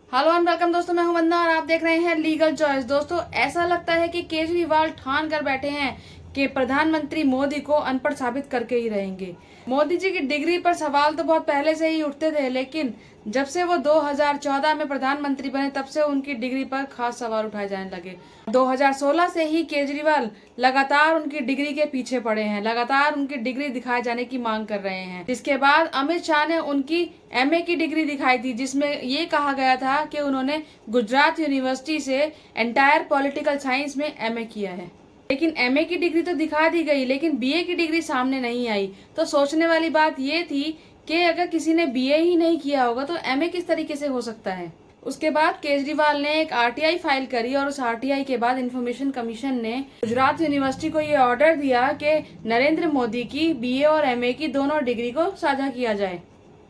Hello and welcome दोस्तों, मैं हूं वंदना और आप देख रहे हैं लीगल चॉइस। दोस्तों, ऐसा लगता है कि केजरीवाल ठान कर बैठे हैं कि प्रधानमंत्री मोदी को अनपढ़ साबित करके ही रहेंगे। मोदी जी की डिग्री पर सवाल तो बहुत पहले से ही उठते थे, लेकिन जब से वो 2014 में प्रधानमंत्री बने तब से उनकी डिग्री पर खास सवाल उठाए जाने लगे। 2016 से ही केजरीवाल लगातार उनकी डिग्री के पीछे पड़े हैं, लगातार उनकी डिग्री दिखाए जाने की मांग कर रहे हैं। जिसके बाद अमित शाह ने उनकी एमए की डिग्री दिखाई थी, जिसमें ये कहा गया था कि उन्होंने गुजरात यूनिवर्सिटी से एंटायर पॉलिटिकल साइंस में एमए किया है। लेकिन एमए की डिग्री तो दिखा दी गई, लेकिन बीए की डिग्री सामने नहीं आई। तो सोचने वाली बात ये थी कि अगर किसी ने बीए ही नहीं किया होगा तो एमए किस तरीके से हो सकता है। उसके बाद केजरीवाल ने एक आरटीआई फाइल करी और उस आरटीआई के बाद इंफॉर्मेशन कमीशन ने गुजरात यूनिवर्सिटी को ये ऑर्डर दिया कि नरेंद्र मोदी की बीए और एमए की दोनों डिग्री को साझा किया जाए।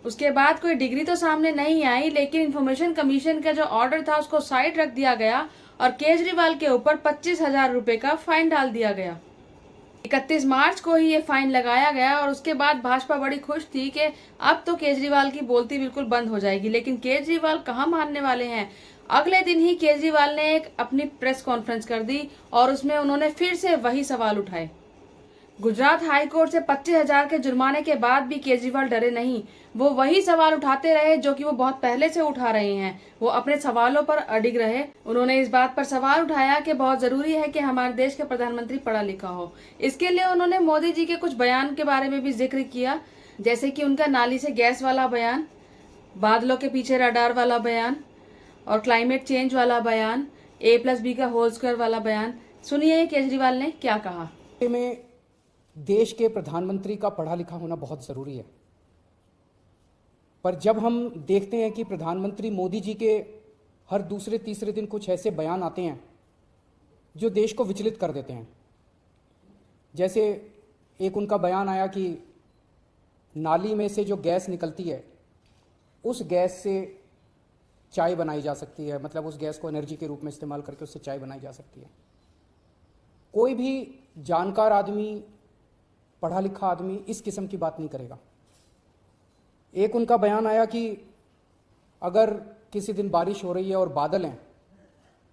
उसके बाद कोई डिग्री तो सामने नहीं आई, लेकिन इंफॉर्मेशन कमीशन का जो ऑर्डर था उसको साइड रख दिया गया और केजरीवाल के ऊपर 25,000 रुपए का फाइन डाल दिया गया। 31 मार्च को ही ये फाइन लगाया गया और उसके बाद भाजपा बड़ी खुश थी कि अब तो केजरीवाल की बोलती बिल्कुल बंद हो जाएगी। लेकिन केजरीवाल कहाँ मानने वाले हैं। अगले दिन ही केजरीवाल ने एक अपनी प्रेस कॉन्फ्रेंस कर दी और उसमें उन्होंने फिर से वही सवाल उठाए। गुजरात हाई कोर्ट से 25,000 के जुर्माने के बाद भी केजरीवाल डरे नहीं। वो वही सवाल उठाते रहे जो कि वो बहुत पहले से उठा रहे हैं। वो अपने सवालों पर अडिग रहे। उन्होंने इस बात पर सवाल उठाया कि बहुत जरूरी है कि हमारे देश के प्रधानमंत्री पढ़ा लिखा हो। इसके लिए उन्होंने मोदी जी के कुछ बयान के बारे में भी जिक्र किया, जैसे कि उनका नाली से गैस वाला बयान, बादलों के पीछे रडार वाला बयान और क्लाइमेट चेंज वाला बयान, A+B का होल स्क्वायर वाला बयान। सुनिए केजरीवाल ने क्या कहा। में देश के प्रधानमंत्री का पढ़ा लिखा होना बहुत ज़रूरी है, पर जब हम देखते हैं कि प्रधानमंत्री मोदी जी के हर दूसरे तीसरे दिन कुछ ऐसे बयान आते हैं जो देश को विचलित कर देते हैं। जैसे एक उनका बयान आया कि नाली में से जो गैस निकलती है उस गैस से चाय बनाई जा सकती है, मतलब उस गैस को एनर्जी के रूप में इस्तेमाल करके उससे चाय बनाई जा सकती है। कोई भी जानकार आदमी, पढ़ा लिखा आदमी इस किस्म की बात नहीं करेगा। एक उनका बयान आया कि अगर किसी दिन बारिश हो रही है और बादल हैं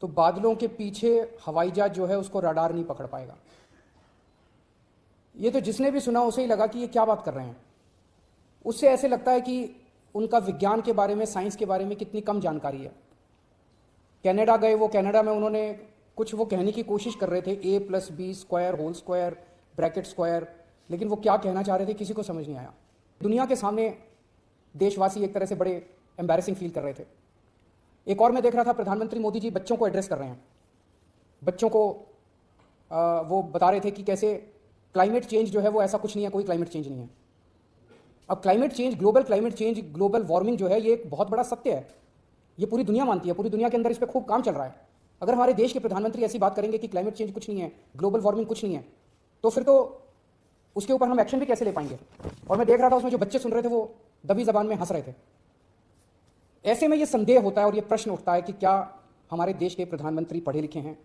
तो बादलों के पीछे हवाई जहाज जो है उसको रडार नहीं पकड़ पाएगा। ये तो जिसने भी सुना उसे ही लगा कि ये क्या बात कर रहे हैं। उससे ऐसे लगता है कि उनका विज्ञान के बारे में, साइंस के बारे में कितनी कम जानकारी है। कनाडा गए, वो कनाडा में उन्होंने कुछ वो कहने की कोशिश कर रहे थे, A+B square, whole square, bracket square, लेकिन वो क्या कहना चाह रहे थे किसी को समझ नहीं आया। दुनिया के सामने देशवासी एक तरह से बड़े एम्बैरेसिंग फील कर रहे थे। एक और मैं देख रहा था, प्रधानमंत्री मोदी जी बच्चों को एड्रेस कर रहे हैं। बच्चों को वो बता रहे थे कि कैसे क्लाइमेट चेंज जो है वो ऐसा कुछ नहीं है, कोई क्लाइमेट चेंज नहीं है। अब climate change, global climate change, global warming जो है ये एक बहुत बड़ा सत्य है। ये पूरी दुनिया मानती है, पूरी दुनिया के अंदर इस पर खूब काम चल रहा है। अगर हमारे देश के प्रधानमंत्री ऐसी बात करेंगे कि क्लाइमेट चेंज कुछ नहीं है, ग्लोबल वार्मिंग कुछ नहीं है, तो फिर तो उसके ऊपर हम एक्शन भी कैसे ले पाएंगे। और मैं देख रहा था उसमें जो बच्चे सुन रहे थे वो दबी जबान में हंस रहे थे। ऐसे में ये संदेह होता है और ये प्रश्न उठता है कि क्या हमारे देश के प्रधानमंत्री पढ़े लिखे हैं।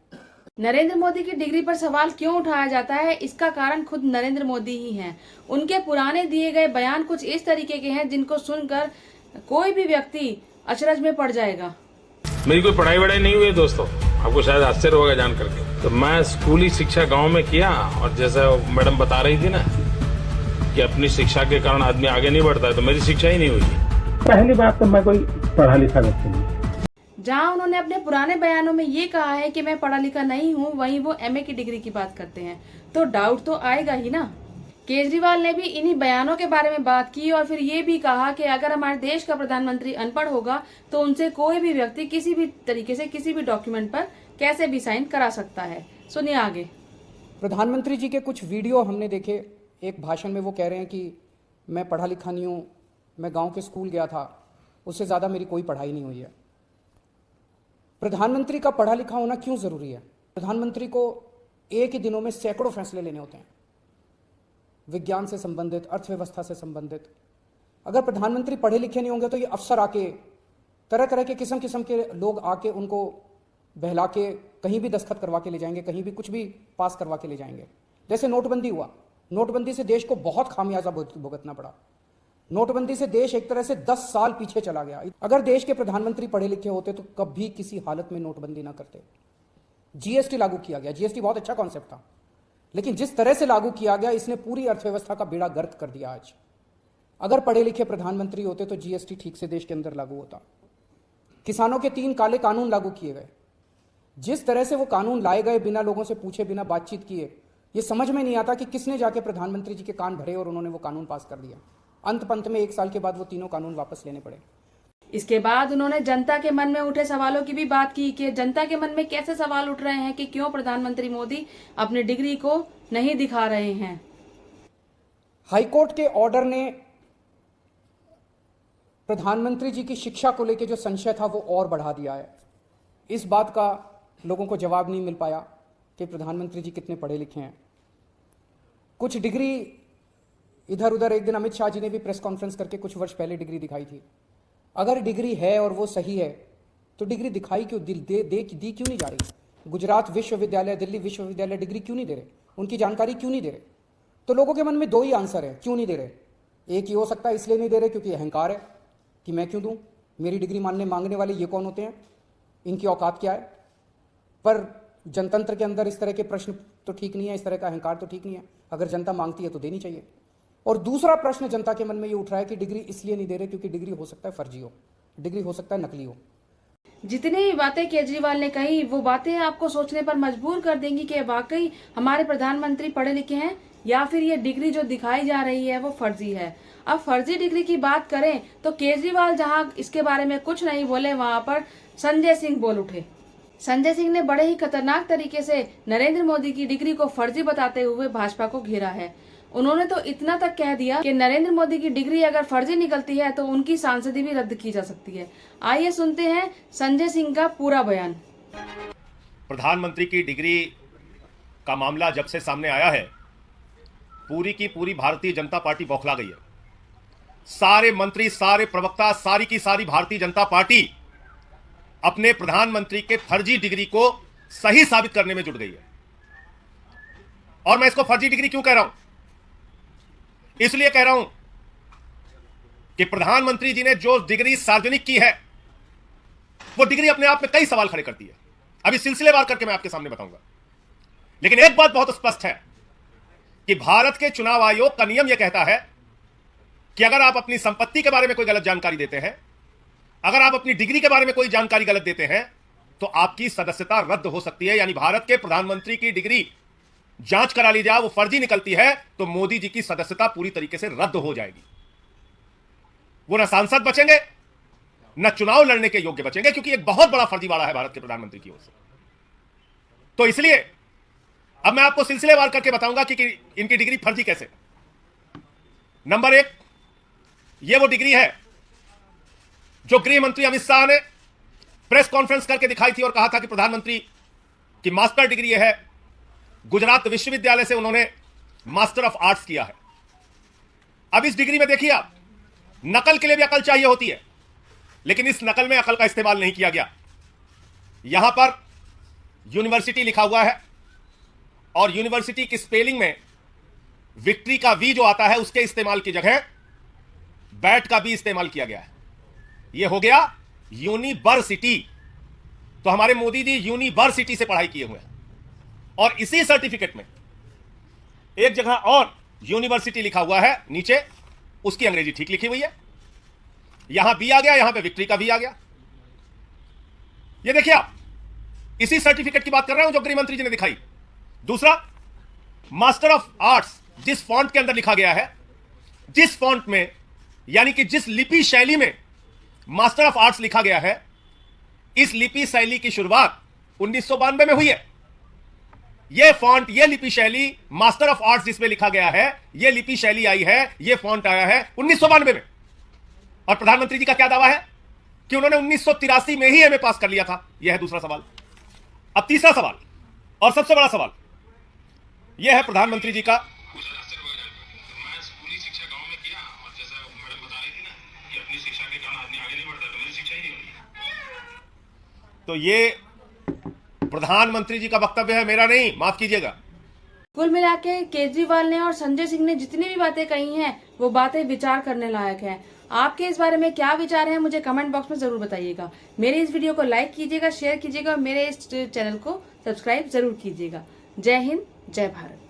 नरेंद्र मोदी की डिग्री पर सवाल क्यों उठाया जाता है, इसका कारण खुद नरेंद्र मोदी ही हैं। उनके पुराने दिए गए बयान कुछ इस तरीके के हैं जिनको सुनकर कोई भी व्यक्ति अचरज में पड़ जाएगा। मेरी कोई पढ़ाई वढ़ाई नहीं हुई है दोस्तों, आपको शायद आश्चर्य होगा जान करके। तो मैं स्कूली शिक्षा गांव में किया, और जैसा मैडम बता रही थी ना कि अपनी शिक्षा के कारण आदमी आगे नहीं बढ़ता है, तो मेरी शिक्षा ही नहीं हुई। पहली बात तो मैं कोई पढ़ा लिखा व्यक्ति नहीं। जहां उन्होंने अपने पुराने बयानों में ये कहा है कि मैं पढ़ा लिखा नहीं हूं, वहीं वो एमए की डिग्री की बात करते हैं, तो डाउट तो आएगा ही ना। केजरीवाल ने भी इन्हीं बयानों के बारे में बात की और फिर ये भी कहा कि अगर हमारे देश का प्रधानमंत्री अनपढ़ होगा तो उनसे कोई भी व्यक्ति किसी भी तरीके से किसी भी डॉक्यूमेंट पर कैसे भी साइन करा सकता है। सुनिए आगे। प्रधानमंत्री जी के कुछ वीडियो हमने देखे। एक भाषण में वो कह रहे हैं कि मैं पढ़ा लिखा नहीं हूँ, मैं गांव के स्कूल गया था, उससे ज़्यादा मेरी कोई पढ़ाई नहीं हुई है। प्रधानमंत्री का पढ़ा लिखा होना क्यों ज़रूरी है। प्रधानमंत्री को एक ही दिनों में सैकड़ों फैसले लेने होते हैं, विज्ञान से संबंधित, अर्थव्यवस्था से संबंधित। अगर प्रधानमंत्री पढ़े लिखे नहीं होंगे तो ये अफसर आके, तरह तरह के किस्म किस्म के लोग आके उनको बहला के कहीं भी दस्तखत करवा के ले जाएंगे, कहीं भी कुछ भी पास करवा के ले जाएंगे। जैसे नोटबंदी हुआ, नोटबंदी से देश को बहुत खामियाजा भुगतना पड़ा। नोटबंदी से देश एक तरह से 10 साल पीछे चला गया। अगर देश के प्रधानमंत्री पढ़े लिखे होते तो कभी किसी हालत में नोटबंदी ना करते। जीएसटी लागू किया गया, जीएसटी बहुत अच्छा कॉन्सेप्ट था, लेकिन जिस तरह से लागू किया गया इसने पूरी अर्थव्यवस्था का बेड़ा गर्क कर दिया। आज अगर पढ़े लिखे प्रधानमंत्री होते तो जीएसटी ठीक से देश के अंदर लागू होता। किसानों के 3 काले कानून लागू किए गए। जिस तरह से वो कानून लाए गए बिना लोगों से पूछे, बिना बातचीत किए, ये समझ में नहीं आता कि किसने जाके प्रधानमंत्री जी के कान भरे और उन्होंने वो कानून पास कर दिया। अंत पंत में 1 साल के बाद वो तीनों कानून वापस लेने पड़े। इसके बाद उन्होंने जनता के मन में उठे सवालों की भी बात की कि जनता के मन में कैसे सवाल उठ रहे हैं कि क्यों प्रधानमंत्री मोदी अपनी डिग्री को नहीं दिखा रहे हैं। हाईकोर्ट के ऑर्डर ने प्रधानमंत्री जी की शिक्षा को लेकर जो संशय था वो और बढ़ा दिया है। इस बात का लोगों को जवाब नहीं मिल पाया कि प्रधानमंत्री जी कितने पढ़े लिखे हैं। कुछ डिग्री इधर उधर, एक दिन अमित शाह जी ने भी प्रेस कॉन्फ्रेंस करके कुछ वर्ष पहले डिग्री दिखाई थी। अगर डिग्री है और वो सही है तो डिग्री दिखाई क्यों, दी क्यों नहीं जा रही? गुजरात विश्वविद्यालय, दिल्ली विश्वविद्यालय डिग्री क्यों नहीं दे रहे? उनकी जानकारी क्यों नहीं दे रहे? तो लोगों के मन में 2 ही आंसर है क्यों नहीं दे रहे। एक ही हो सकता है इसलिए नहीं दे रहे क्योंकि अहंकार है कि मैं क्यों दूं, मेरी डिग्री मांगने वाले ये कौन होते हैं, इनकी औकात क्या है। पर जनतंत्र के अंदर इस तरह के प्रश्न तो ठीक नहीं है, इस तरह का अहंकार तो ठीक नहीं है। अगर जनता मांगती है तो देनी चाहिए। और दूसरा प्रश्न जनता के मन में ये उठ रहा है कि डिग्री इसलिए नहीं दे रहे क्योंकि डिग्री हो सकता है फर्जी हो, डिग्री हो सकता है नकली हो। जितनी भी बातें केजरीवाल ने कही वो बातें आपको सोचने पर मजबूर कर देंगी कि वाकई हमारे प्रधानमंत्री पढ़े लिखे हैं या फिर ये डिग्री जो दिखाई जा रही है वो फर्जी है। अब फर्जी डिग्री की बात करें तो केजरीवाल जहां इसके बारे में कुछ नहीं बोले, वहां पर संजय सिंह बोल उठे। संजय सिंह ने बड़े ही खतरनाक तरीके से नरेंद्र मोदी की डिग्री को फर्जी बताते हुए भाजपा को घेरा है। उन्होंने तो इतना तक कह दिया कि नरेंद्र मोदी की डिग्री अगर फर्जी निकलती है तो उनकी सांसदी भी रद्द की जा सकती है। आइए सुनते हैं संजय सिंह का पूरा बयान। प्रधानमंत्री की डिग्री का मामला जब से सामने आया है, पूरी की पूरी भारतीय जनता पार्टी बौखला गई है। सारे मंत्री, सारे प्रवक्ता, सारी की सारी भारतीय जनता पार्टी अपने प्रधानमंत्री के फर्जी डिग्री को सही साबित करने में जुट गई है। और मैं इसको फर्जी डिग्री क्यों कह रहा हूं? इसलिए कह रहा हूं कि प्रधानमंत्री जी ने जो डिग्री सार्वजनिक की है वो डिग्री अपने आप में कई सवाल खड़े करती है। अभी सिलसिलेवार करके मैं आपके सामने बताऊंगा। लेकिन एक बात बहुत स्पष्ट है कि भारत के चुनाव आयोग का नियम यह कहता है कि अगर आप अपनी संपत्ति के बारे में कोई गलत जानकारी देते हैं, अगर आप अपनी डिग्री के बारे में कोई जानकारी गलत देते हैं, तो आपकी सदस्यता रद्द हो सकती है। यानी भारत के प्रधानमंत्री की डिग्री जांच करा ली जाए, वो फर्जी निकलती है तो मोदी जी की सदस्यता पूरी तरीके से रद्द हो जाएगी। वो न सांसद बचेंगे, न चुनाव लड़ने के योग्य बचेंगे, क्योंकि एक बहुत बड़ा फर्जीवाड़ा है भारत के प्रधानमंत्री की ओर से। तो इसलिए अब मैं आपको सिलसिलेवार करके बताऊंगा कि इनकी डिग्री फर्जी कैसे। नंबर 1, यह वो डिग्री है जो गृह मंत्री अमित शाह ने प्रेस कॉन्फ्रेंस करके दिखाई थी और कहा था कि प्रधानमंत्री की मास्टर डिग्री यह है। गुजरात विश्वविद्यालय से उन्होंने मास्टर ऑफ आर्ट्स किया है। अब इस डिग्री में देखिए, आप नकल के लिए भी अकल चाहिए होती है, लेकिन इस नकल में अकल का इस्तेमाल नहीं किया गया। यहां पर यूनिवर्सिटी लिखा हुआ है और यूनिवर्सिटी की स्पेलिंग में विक्ट्री का वी जो आता है उसके इस्तेमाल की जगह बैट का भी इस्तेमाल किया गया है। यह हो गया यूनिवर्सिटी। तो हमारे मोदी जी यूनिवर्सिटी से पढ़ाई किए हुए हैं और इसी सर्टिफिकेट में एक जगह और यूनिवर्सिटी लिखा हुआ है, नीचे उसकी अंग्रेजी ठीक लिखी हुई है। यहां बी आ गया, यहां पे विक्ट्री का भी आ गया। ये देखिए, आप इसी सर्टिफिकेट की बात कर रहे हूं जो गृह मंत्री जी ने दिखाई। दूसरा, मास्टर ऑफ आर्ट्स जिस फॉन्ट के अंदर लिखा गया है, जिस फॉन्ट में यानी कि जिस लिपि शैली में मास्टर ऑफ आर्ट्स लिखा गया है, इस लिपि शैली की शुरुआत 1992 में हुई है। यह फॉन्ट, यह लिपि शैली, मास्टर ऑफ आर्ट्स जिसमें लिखा गया है, यह लिपि शैली आई है, यह फॉन्ट आया है 1992 में। और प्रधानमंत्री जी का क्या दावा है कि उन्होंने 1983 में ही एमए पास कर लिया था। यह है दूसरा सवाल। अब तीसरा सवाल और सबसे बड़ा सवाल यह है प्रधानमंत्री जी का। मैं स्कूली शिक्षा गांव में किया और जैसा मैडम बता रही थी ना कि अपनी शिक्षा के कारण आदमी आगे नहीं बढ़ता, तो मेरी शिक्षा ही नहीं हुई। तो ये प्रधानमंत्री जी का वक्तव्य है, मेरा नहीं, माफ कीजिएगा। कुल मिला के केजरीवाल ने और संजय सिंह ने जितनी भी बातें कही हैं वो बातें विचार करने लायक हैं। आपके इस बारे में क्या विचार हैं मुझे कमेंट बॉक्स में जरूर बताइएगा। मेरे इस वीडियो को लाइक कीजिएगा, शेयर कीजिएगा और मेरे इस चैनल को सब्सक्राइब जरूर कीजिएगा। जय हिंद, जय भारत।